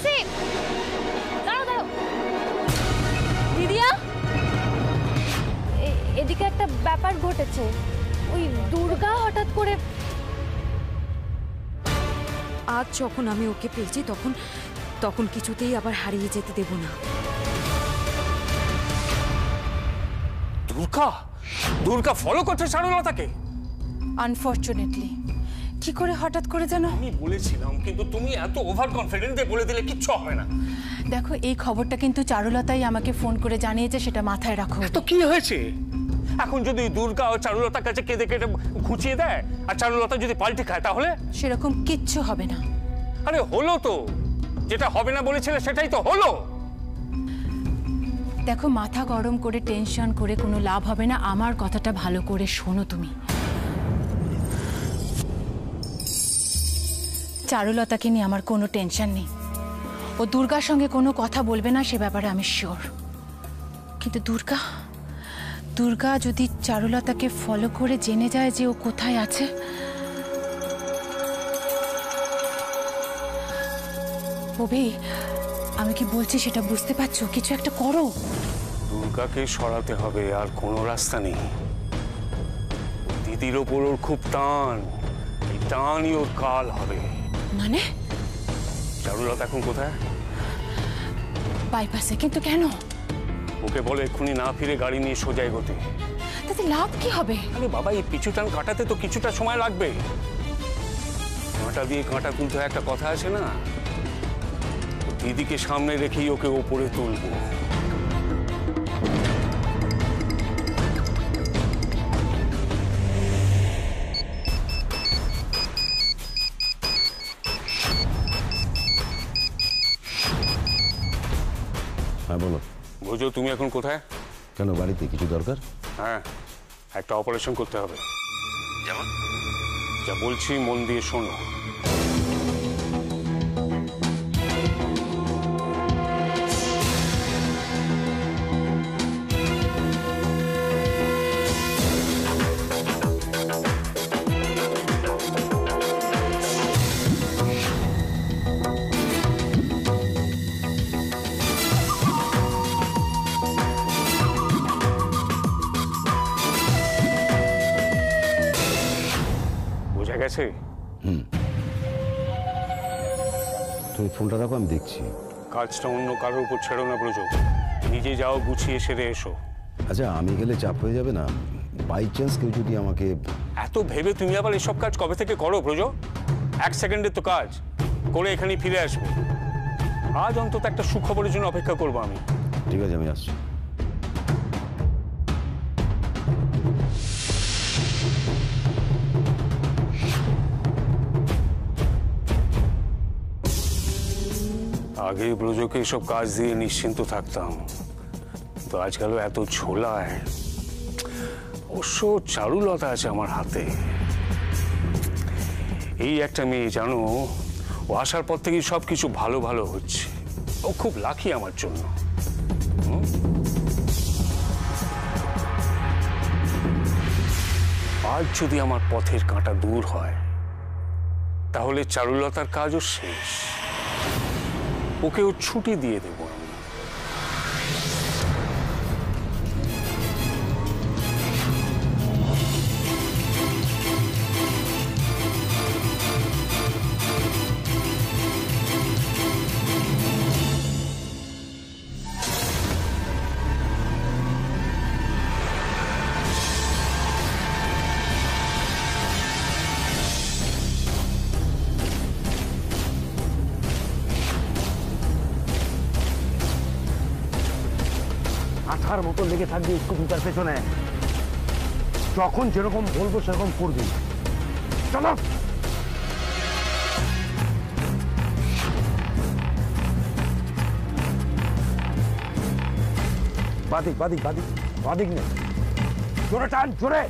Taxi, দাঁড়াও দাঁড়াও। দিদিয়া, এদিকে একটা ব্যাপার ঘটেছে। ওই দুর্গা হঠাৎ করে, আজ যখন আমি ওকে পেয়েছি তখন তখন কিছুতেই আবার হারিয়ে যেতে দেব না। দুর্গা দুর্গা ফলো করছে চারুলতাকে। আনফরচুনেটলি কি করে হঠাৎ করে জানো? আমি বলেছিলাম, কিন্তু তুমি এত ওভার কনফিডেন্টে বলে দিলে কিচ্ছু হবে না। দেখো, এই খবরটা কিন্তু চারুলতাই আমাকে ফোন করে জানিয়েছে, সেটা মাথায় রাখো। তো কি হয়েছে এখন? যদি দুর্গা ও চারুলতার কাছে কেঁদে কেটে ঘুচিয়ে দেয় আর চারুলতা যদি পাল্টে খায় তাহলে? সেরকম কিচ্ছু হবে না। আরে হলো তো, যেটা হবে না বলেছিলে সেটাই তো হলো। দেখো, মাথা গরম করে টেনশন করে কোনো লাভ হবে না। আমার কথাটা ভালো করে শোনো তুমি। চারুলতাকে নিয়ে আমার কোনো টেনশন নেই। ও দুর্গার সঙ্গে কোনো কথা বলবে না, সে ব্যাপারে আমি শিওর। কিন্তু দুর্গা যদি চারুলতাকে ফলো করে জেনে যায় যে ও কোথায় আছে, ওবে আমি কি বলছি সেটা বুঝতে পারছো? কিছু একটা করো। দুর্গাকে সরাতে হবে, আর কোনো রাস্তা নেই। দিদির ওপর ওর খুব টান, এই টানই ওর কাল হবে। মানে? চারুলতা এখন কোথায়? বাইপাসে। কিন্তু কেন? ওকে বলে এক্ষুনি না ফিরে গাড়ি নিয়ে সোজা এগোতে। তাতে লাভ কি হবে? আরে বাবা, এই পিছু টান কাটাতে তো কিছুটা সময় লাগবে। কাঁটা দিয়ে কাঁটা তুলতে একটা কথা আছে না? দিদিকে সামনে রেখেই ওকে ওপরে তুলবো। হ্যাঁ বলো। বুঝো তুমি এখন কোথায়? কেন, বাড়িতে কিছু দরকার? হ্যাঁ, একটা অপারেশন করতে হবে। যেমন? যা বলছি মন দিয়ে শোনো। গেছে? তুমি ফোনটা রাখো, আমি দেখছি। কাজটা অন্য কারোর উপর ছেড়ো না ব্রজ, নিজে যাও, গুছিয়ে সেরে এসো। আচ্ছা, আমি গেলে চাপ হয়ে যাবে না? বাই চান্স কেউ যদি আমাকে... এত ভেবে তুমি আবার এসব কাজ কবে থেকে করো ব্রজ? 1 সেকেন্ডের তো কাজ, করে এখানে ফিরে আসবে। আজ অন্তত একটা সুখবরের জন্য অপেক্ষা করবো আমি। ঠিক আছে, আমি আসছি। আগে ব্রজকে এসব কাজ দিয়ে নিশ্চিন্ত থাকতাম, তো আজকাল এত ছোলায়। অবশ্য চারুলতা আছে আমার হাতে। এই একটা মেয়ে জানো, ও আসার পর থেকেই সবকিছু ভালো ভালো হচ্ছে। ও খুব লাকি আমার জন্য। আজ যদি আমার পথের কাঁটা দূর হয়, তাহলে চারুলতার কাজও শেষ। ওকেও ছুটি দিয়ে দেব আমি। আঠার মতো লেগে থাকবি স্কুটার পেছনে। যখন যেরকম বলবো সেরকম করবি। চলো। বাদিক বাদিক বাদিক বাদিক নেই, জোরে টান, জোরে।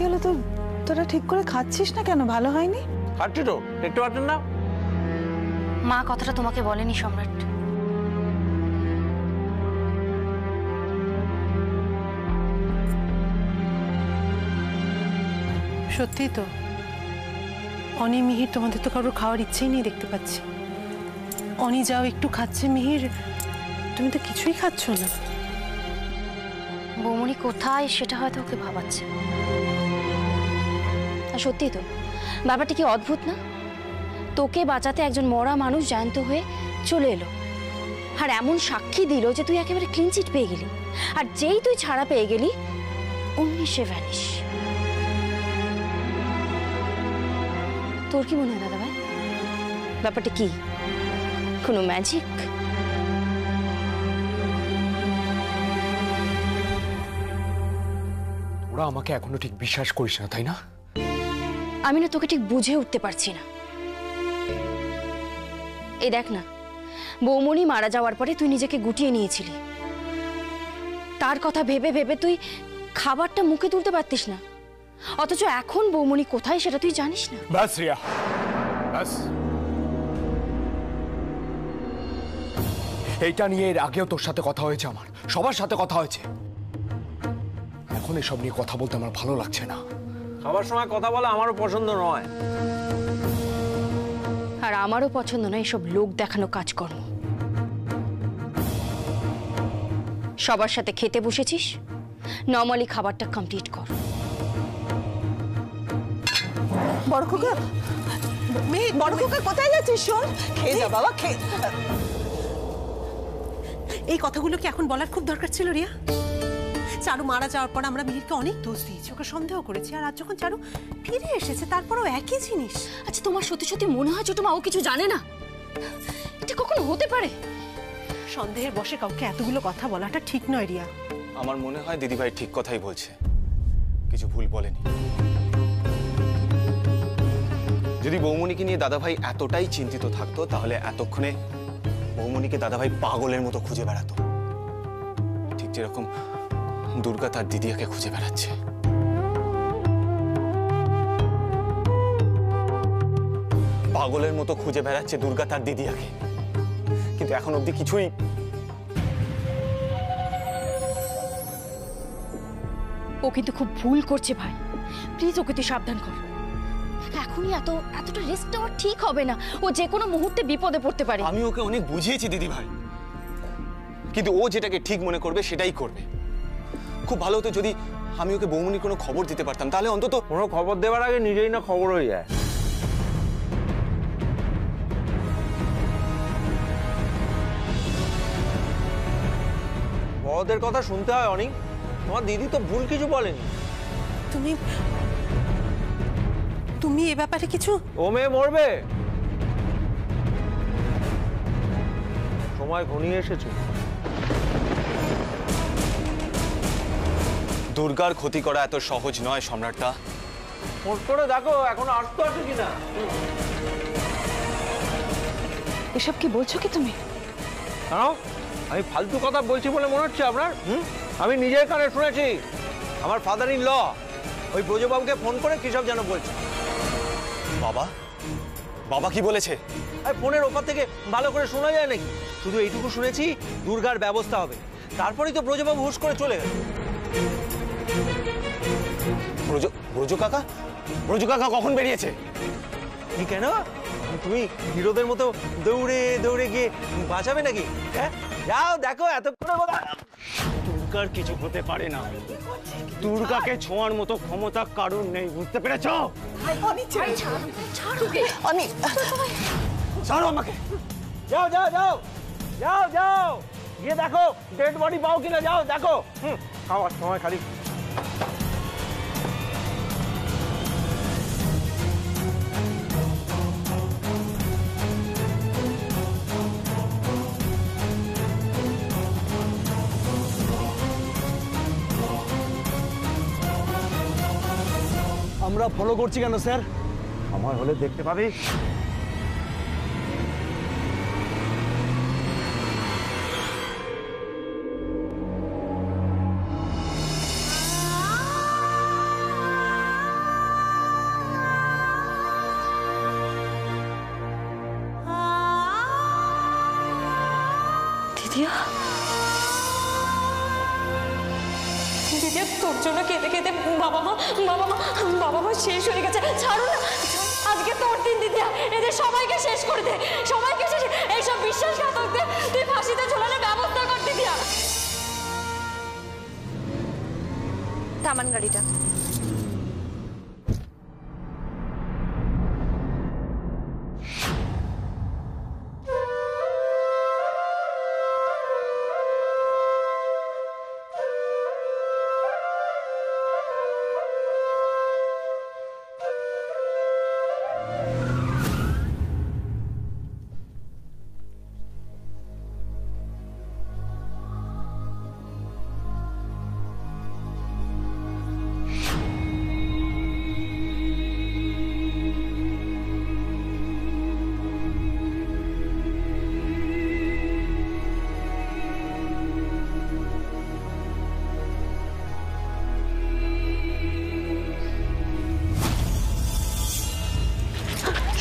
হলো তো? তোরা ঠিক করে খাচ্ছিস না কেন? ভালো হয়নি? খাচ্ছি তো, দেখতে পাচ্ছেন না? মা কথাটা তোমাকে বলেনি সম্রাট? সত্যি তো অনি, মিহির, তোমাদের তো কারোর খাওয়ার ইচ্ছেই নেই দেখতে পাচ্ছি। অনি যাও একটু খাচ্ছে, মিহির তুমি তো কিছুই খাচ্ছ না। বৌমনি কোথায় সেটা হয়তো ওকে ভাবাচ্ছে। আর সত্যি তো ব্যাপারটা কি অদ্ভুত না? তোকে বাঁচাতে একজন মরা মানুষ জ্যান্ত হয়ে চলে এলো, আর এমন সাক্ষী দিল যে তুই একেবারে ক্লিন চিট পেয়ে গেলি, আর যেই তুই ছাড়া পেয়ে গেলি অমনি সে ভ্যানিশ। তোর কি মনে হয় দাদা ভাই, ব্যাপারটা কি কোনো ম্যাজিক? ওরা আমাকে এখনো ঠিক বিশ্বাস করিস না, তাই না? আমি না তোকে ঠিক বুঝে উঠতে পারছি না। এই দেখ না, বৌমনি মারা যাওয়ার পরে তুই নিজেকে গুটিয়ে নিয়েছিলি, তার কথা ভেবে ভেবে তুই খাবারটা মুখে তুলতে পারতিস না, অথচ এখন বৌমনি কোথায় সেটা তুই জানিস না। ব্যাস রিয়া, ব্যাস। এইটা নিয়ে এর আগেও তোর সাথে কথা হয়েছে, আমার সবার সাথে কথা হয়েছে। এখন এসব নিয়ে কথা বলতে আমার ভালো লাগছে না। খাবার সময় কথা বলা আমারও পছন্দ নয়। আর আমারও পছন্দ নয় এসব লোক দেখানো কাজকর্ম। সবার সাথে খেতে বসেছিস, নর্মালি খাবারটা কমপ্লিট কর। বড় খোকা, বড় খোকা কোথায় যাচ্ছিস? শোন, খেয়ে যা বাবা, খেয়ে। এই কথাগুলো কি এখন বলার খুব দরকার ছিল রিয়া? চারু মারা যাওয়ার পর আমরা মিহিরকে অনেক দোষ দিয়েছি, ওকে সন্দেহ করেছি, আর আজ যখন চারু ফিরে এসেছে তারপরও একই জিনিস। আচ্ছা তোমার সত্যি সত্যি মনে হয় ছোট মা ও কিছু জানে না? এটা কখনো হতে পারে? সন্দেহের বশে কাউকে এতগুলো কথা বলাটা ঠিক নয় রিয়া। আমার মনে হয় দিদিভাই ঠিক কথাই বলছে, কিছু ভুল বলেনি। যদি বৌমনিকে নিয়ে দাদাভাই এতটাই চিন্তিত থাকতো তাহলে এতক্ষণে বৌমনিকে দাদাভাই পাগলের মতো খুঁজে বেড়াতো, ঠিক যেরকম দুর্গা তার দিদিয়াকে খুঁজে বেড়াচ্ছে। পাগলের মতো খুঁজে বেড়াচ্ছে দুর্গা তার দিদিয়াকে, কিন্তু এখন অবধি কিছুই। ও কিন্তু খুব ভুল করছে ভাই, প্লিজ ওকে তুই সাবধান কর। এখনই এতটা রিস্ক নেওয়া ঠিক হবে না, ও যে কোনো মুহূর্তে বিপদে পড়তে পারে। আমি ওকে অনেক বুঝিয়েছি দিদি ভাই, কিন্তু ও যেটাকে ঠিক মনে করবে সেটাই করবে। খুব ভালো হতো যদি আমি ওকে বৌমনির কোনো খবর দিতে পারতাম, তাহলে অন্তত। কোনো খবর দেওয়ার আগে নিজেই না খবর হয়ে যায়। বড়দের কথা শুনতে হয় অনেক। তোমার দিদি তো ভুল কিছু বলেনি। তুমি এ ব্যাপারে কিছু। ও মেয়ে মরবে, সময় ঘনিয়ে এসেছে। দুর্গার ক্ষতি করা এত সহজ নয় সম্রাটটা। ফোন করে দেখো এখন আসতে আছে কিনা। এসব কি বলছো কি তুমি? আমি ফালতু কথা বলছি বলে মনে হচ্ছে আপনার? আমি নিজের কানে শুনেছি। আমার ফাদার ইন ল ওই ব্রজবাবুকে ফোন করে কি সব যেন বলছে। বাবা, বাবা কি বলেছে? ফোনের ওপর থেকে ভালো করে শোনা যায় নাকি? শুধু এইটুকু শুনেছি দুর্গার ব্যবস্থা হবে, তারপরেই তো ব্রজবাবু হুশ করে চলে গেল। ব্রজ কাকা কখন বেরিয়েছে? কি কেন? তুমি হিরোদের মতো দৌড়ে দৌড়ে গিয়ে বাঁচাবে নাকি? হ্যাঁ যাও দেখো এতক্ষণে কথা। দুর্গার কিছু হতে পারে না, দুর্গাকে ছোঁয়ার মতো ক্ষমতা কারণ নেই, বুঝতে পেরেছো? ছাড়ো আমাকে। যাও যাও যাও যাও যাও গিয়ে দেখো ডেড বডি পাও কিনা, যাও দেখো। খাওয়ার সময় খালি। আমরা ফলো করছি কেন স্যার? সময় হলে দেখতে পাবি। দিদিয়া, দিদিয়া তোর জন্য কেঁদে কেঁদে বাবা মা শেষ হয়ে গেছে। ছাড়ো না, আজকে তোর দিন দিদিয়া, এদের সবাইকে শেষ করে দে, সবাইকে শেষ। এইসব বিশ্বাসঘাতকদের তুই ফাঁসিতে ঝোলানোর ব্যবস্থা কর দিদিয়া। থামান গাড়িটা।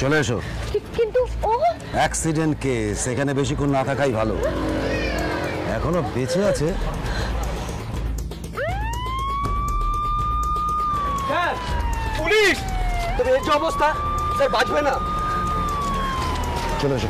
চলে এসো। কিন্তু ও অ্যাক্সিডেন্ট কেস, এখানে বেশিক্ষণ না থাকাই ভালো। এখনো বেঁচে আছে। পুলিশ! তবে এই যে অবস্থা, স্যার বাঁচবে না। চলে এসো।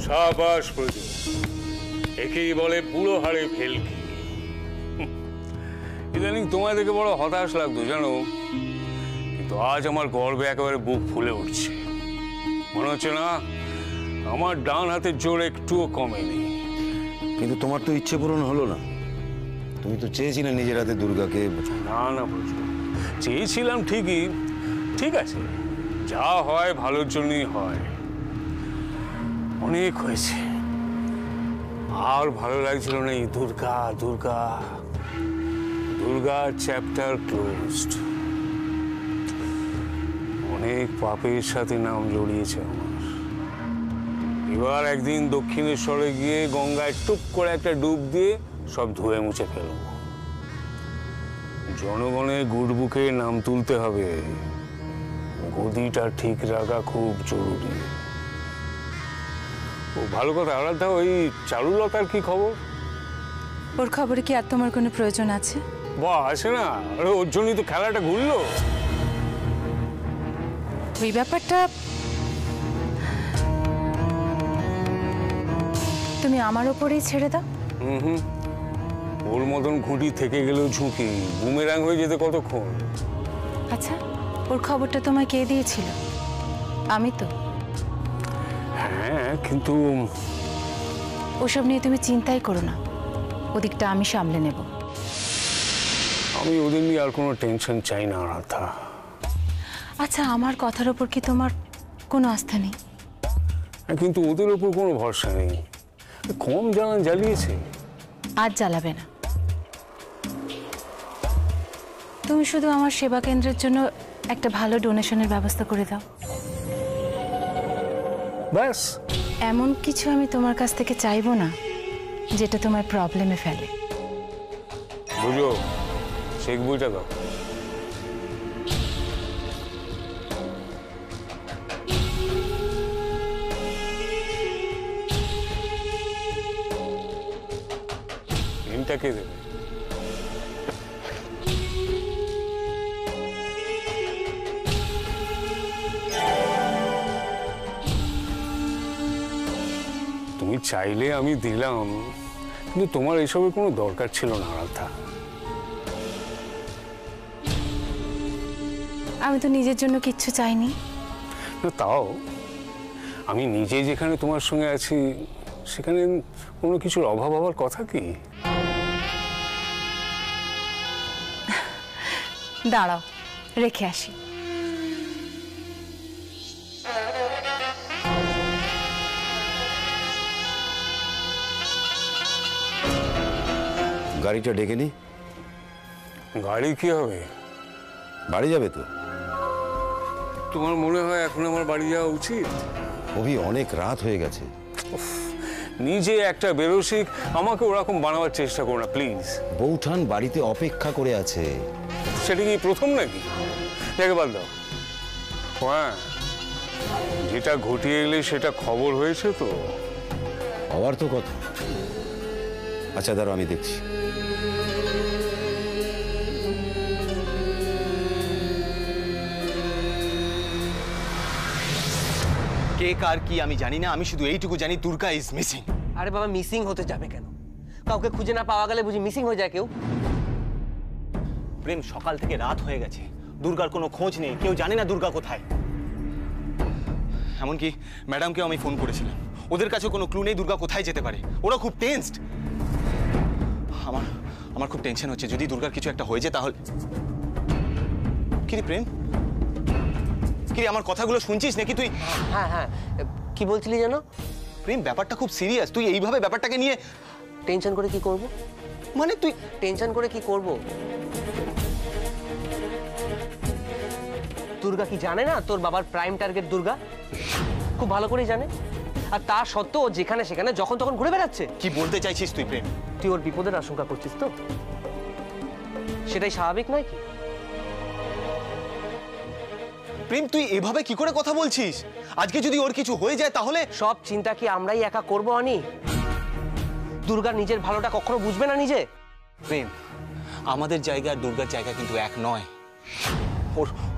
সাবাস প্রজু, একেই বলে বুড়ো হাড়ে ফেলকি। ইদানিং তোমায় দেখে বড় হতাশ লাগতো জানো, কিন্তু আজ আমার গর্বে একেবারে বুক ফুলে উঠছে। মনে হচ্ছে না আমার ডান হাতের জোর একটুও কমেনি। কিন্তু তোমার তো ইচ্ছে পূরণ হলো না। তুমি তো চেয়েছিলে নিজের হাতে দুর্গাকে। না না প্রজু, চেয়েছিলাম ঠিকই, ঠিক আছে, যা হয় ভালোর জন্যই হয়। অনেক হয়েছে, আর ভালো লাগছিল না। এই দুর্গা দুর্গা দুর্গা চ্যাপ্টার ক্লোজড। অনেক পাপের সাথে নাম জড়িয়েছে আমার। এবার একদিন দক্ষিণেশ্বরে গিয়ে গঙ্গায় টুপ করে একটা ডুব দিয়ে সব ধুয়ে মুছে ফেলব। জনগণের গুড বুকে নাম তুলতে হবে, গদিটা ঠিক রাখা খুব জরুরি। ও ভালো কথা, আলাদা ওই চারুলতার কি খবর? ওর খবরে কি আর তোমার কোনো প্রয়োজন আছে? বাহ, আছে না? আরে ওর জন্যই তো খেলাটা ঘুরলো। ওই ব্যাপারটা তুমি আমার ওপরেই ছেড়ে দাও। হুম, ওর মতন ঘুঁটি থেকে গেলেও ঝুঁকি, বুমেরাং হয়ে যেতে কতক্ষণ। আচ্ছা, ওর খবরটা তোমায় কে দিয়েছিল? আমি তো। হ্যাঁ, কিন্তু ওসব নিয়ে তুমি চিন্তাই করো না, ওদিকটা আমি সামলে নেব। আমি ওদের নিয়ে আর কোনো টেনশন চাই না রাধা। আচ্ছা, আমার কথার ওপর কি তোমার কোনো আস্থা নেই? কিন্তু ওদের ওপর কোনো ভরসা নেই। কম জ্বালিয়েছে। আজ জ্বালাবে না। তুমি শুধু আমার সেবা কেন্দ্রের জন্য একটা ভালো ডোনেশনের ব্যবস্থা করে দাও, ব্যাস। এমন কিছু আমি তোমার কাছ থেকে চাইবো না যেটা তোমার প্রবলেমে ফেলে। বুঝো, চেক বইটা দাও। ফাইনটা কে দেবে? তুমি চাইলে আমি দিলাম, কিন্তু তোমার এসবের কোনো দরকার ছিল না আরাধ্যা। আমি তো নিজের জন্য কিচ্ছু চাইনি। না, তাও আমি নিজে যেখানে তোমার সঙ্গে আছি সেখানে কোনো কিছুর অভাব হওয়ার কথা কি? দাঁড়াও, রেখে আসি। গাড়িটা ডেকে নি। গাড়ি কি হবে? বাড়ি যাবে তো? তোমার মনে হয় এখন আমার বাড়ি যাওয়া উচিত? অভি, অনেক রাত হয়ে গেছে। নিজে একটা বেরোসিক, আমাকে ওরকম বানাবার চেষ্টা করো না প্লিজ। বৌঠান বাড়িতে অপেক্ষা করে আছে। সেটা কি প্রথম নাকি? দেখে বাদ দাও। হ্যাঁ, যেটা ঘটিয়ে এলে সেটা খবর হয়েছে তো। হওয়ার তো কথা। আচ্ছা দাঁড়াও, আমি দেখছি। কে কার কি আমি জানি না, আমি শুধু এইটুকু জানি দুর্গা ইজ মিসিং। আরে বাবা, মিসিং হতে যাবে কেন? কাউকে খুঁজে না পাওয়া গেলে বুঝি মিসিং হয়ে যায় কেউ? প্রেম, সকাল থেকে রাত হয়ে গেছে, দুর্গার কোনো খোঁজ নেই, কেউ জানে না দুর্গা কোথায়। এমনকি ম্যাডামকেও আমি ফোন করেছিলাম, ওদের কাছে কোনো ক্লু নেই দুর্গা কোথায় যেতে পারে। ওরা খুব টেনসড। আমার খুব টেনশন হচ্ছে, যদি দুর্গার কিছু একটা হয়ে যায় তাহলে। কিরে প্রেম, কিরে আমার কথাগুলো শুনছিস নাকি তুই? হ্যাঁ হ্যাঁ, কি বলছিলি যেন? প্রেম, ব্যাপারটা খুব সিরিয়াস, তুই এইভাবে ব্যাপারটাকে নিয়ে টেনশন করে কি করব? মানে তুই টেনশন করে কি করব? দুর্গা কি জানে না তোর বাবার প্রাইম টার্গেট দুর্গা? খুব ভালো করেই জানে। আর তা সত্ত্বেও যেখানে সেখানে যখন তখন ঘুরে বেড়াচ্ছে। কি বলতে চাইছিস তুই প্রেম? তুই ওর বিপদের আশঙ্কা করছিস তো? সেটাই স্বাভাবিক নয় কি? প্রেম, তুই এভাবে কি করে কথা বলছিস? আজকে যদি ওর কিছু হয়ে যায় তাহলে? সব চিন্তা কি আমরাই একা করবো অনি? দুর্গার নিজের ভালোটা কখনো বুঝবে না নিজে? প্রেম, আমাদের জায়গা আর দুর্গার জায়গা কিন্তু এক নয়।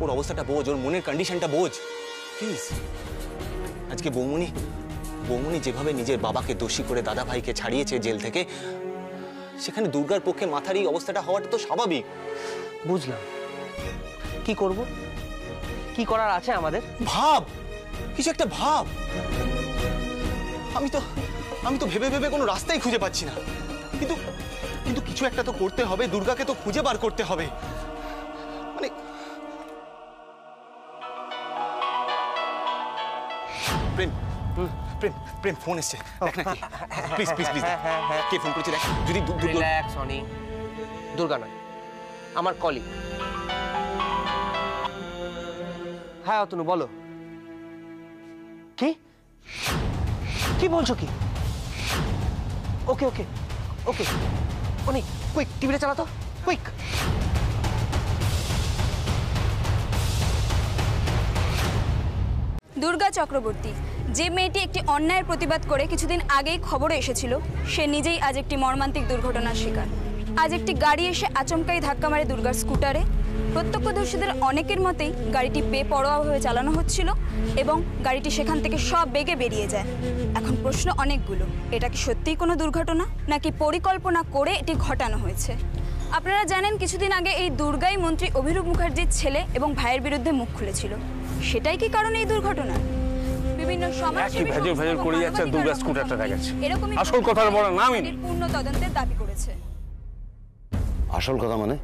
ওর অবস্থাটা বোঝ, ওর মনের কন্ডিশনটা বোঝ প্লিজ। আজকে বৌমনি যেভাবে নিজের বাবাকে দোষী করে দাদা ভাইকে ছাড়িয়েছে জেল থেকে, সেখানে দুর্গার পক্ষে মাথার এই অবস্থাটা হওয়াটা তো স্বাভাবিক। বুঝলাম। কি করব? কি করার আছে আমাদের? ভাব, কিছু একটা ভাব। আমি তো ভেবে ভেবে কোনো রাস্তাই খুঁজে পাচ্ছি না। কিন্তু কিছু একটা তো করতে হবে, দুর্গাকে তো খুঁজে বার করতে হবে। মানে প্রেম, প্রেম, প্রেম, ফোন এসছে, দেখ না কে। প্লিজ প্লিজ প্লিজ, কে ফোন করেছে দেখ। যদি রিল্যাক্স অনি, দুর্গা নয়, আমার কলিগ। হ্যাঁ অতনু, বলো। কি কি বলছো? কি? ওকে ওকে ওকে, অনি কুইক টিভিটা চালাতো, কুইক। দুর্গা চক্রবর্তী, যে মেয়েটি একটি অন্যায়ের প্রতিবাদ করে কিছুদিন আগেই খবরে এসেছিল, সে নিজেই আজ একটি মর্মান্তিক দুর্ঘটনার শিকার। আজ একটি গাড়ি এসে আচমকাই ধাক্কা মারে দুর্গার স্কুটারে। প্রত্যক্ষদর্শীদের অনেকের মতেই গাড়িটি বেপরোয়াভাবে চালানো হচ্ছিল এবং গাড়িটি সেখান থেকে সব বেগে বেরিয়ে যায়। এখন প্রশ্ন অনেকগুলো, এটা কি সত্যিই কোনো দুর্ঘটনা নাকি পরিকল্পনা করে এটি ঘটানো হয়েছে? আপনারা জানেন কিছুদিন আগে এই দুর্গাই মন্ত্রী অভিরূপ মুখার্জির ছেলে এবং ভাইয়ের বিরুদ্ধে মুখ খুলেছিল। সেটাই কি কারণে এই দুর্ঘটনা? বিভিন্ন সমাজসেবী করে যাচ্ছে দুর্গা স্কুটারটা দেখাচ্ছে। আসল কথাটা বলার নামই নেই। পূর্ণ তদন্তের দাবি করেছে। আসল কথা মানে?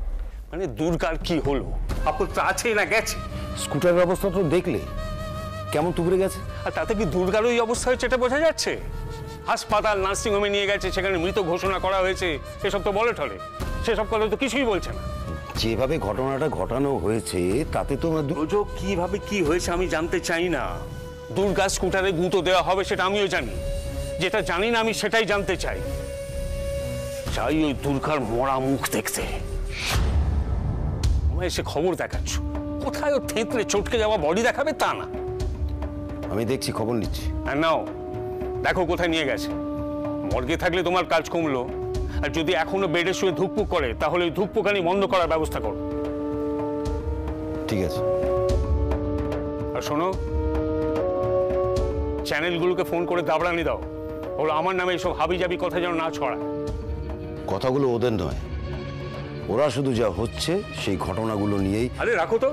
মানে দুর্গার কি হলো? আপত্তি আছে না গেছে? স্কুটারের অবস্থা তো দেখলে কেমন টুকরে গেছে। আর তাতে কি দুর্গার ওই অবস্থা হয়েছে এটা বোঝা যাচ্ছে? হাসপাতাল, নার্সিংহোমে নিয়ে গেছে, সেখানে মৃত ঘোষণা করা হয়েছে, এসব তো বলে ঠলে। সেসব কথা তো কিছুই বলছে না। যেভাবে ঘটনাটা ঘটানো হয়েছে তাতে তো কিভাবে কি হয়েছে আমি জানতে চাই না। দুর্গা স্কুটারে গুঁতো দেওয়া হবে সেটা আমিও জানি। যেটা জানি না আমি সেটাই জানতে চাই। চাই ওই দুর্গার মরা মুখ দেখতে। আমায় এসে খবর দেখাচ্ছ, কোথায় ও থেঁতলে চটকে যাওয়া বডি দেখাবে তা না। আমি দেখছি, খবর নিচ্ছি। নাও দেখো কোথায় নিয়ে গেছে। মর্গে থাকলে তোমার কাজ কমলো, আর যদি এখনো বেডে শুয়ে ধুকপুক করে তাহলে ওই ধুকপুকানি বন্ধ করার ব্যবস্থা করো। ঠিক আছে। আর শোনো, চ্যানেলগুলোকে ফোন করে দাবড়ানি দাও, ওরা আমার নামে এইসব হাবিজাবি কথা যেন না ছড়ায়। কথাগুলো ওদের নয়, ওরা শুধু যা হচ্ছে সেই ঘটনাগুলো নিয়েই। আরে রাখো তো,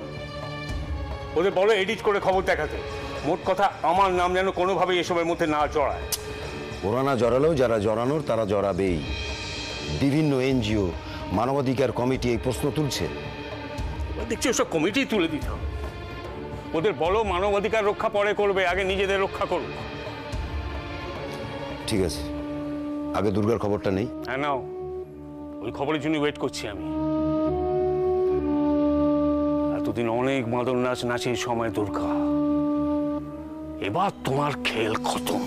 ওদের বলো এডিট করে খবর দেখাতে। মোট কথা আমার নাম যেন কোনোভাবেই এসবের মধ্যে না জড়ায়। ওরা না জড়ালেও যারা জড়ানোর তারা জড়াবেই। বিভিন্ন এনজিও, মানবাধিকার কমিটি এই প্রশ্ন তুলছে। দেখছি ওসব কমিটি তুলে দিতে হবে। ওদের বলো মানবাধিকার রক্ষা পরে করবে, আগে নিজেদের রক্ষা করুক। ঠিক আছে, আগে দুর্গার খবরটা নেই। হ্যাঁ নাও, ওই খবরের জন্য ওয়েট করছি আমি। এতদিন অনেক মাদল নাচ নাচে এই সময় দুর্গা, এবার তোমার খেল খতম।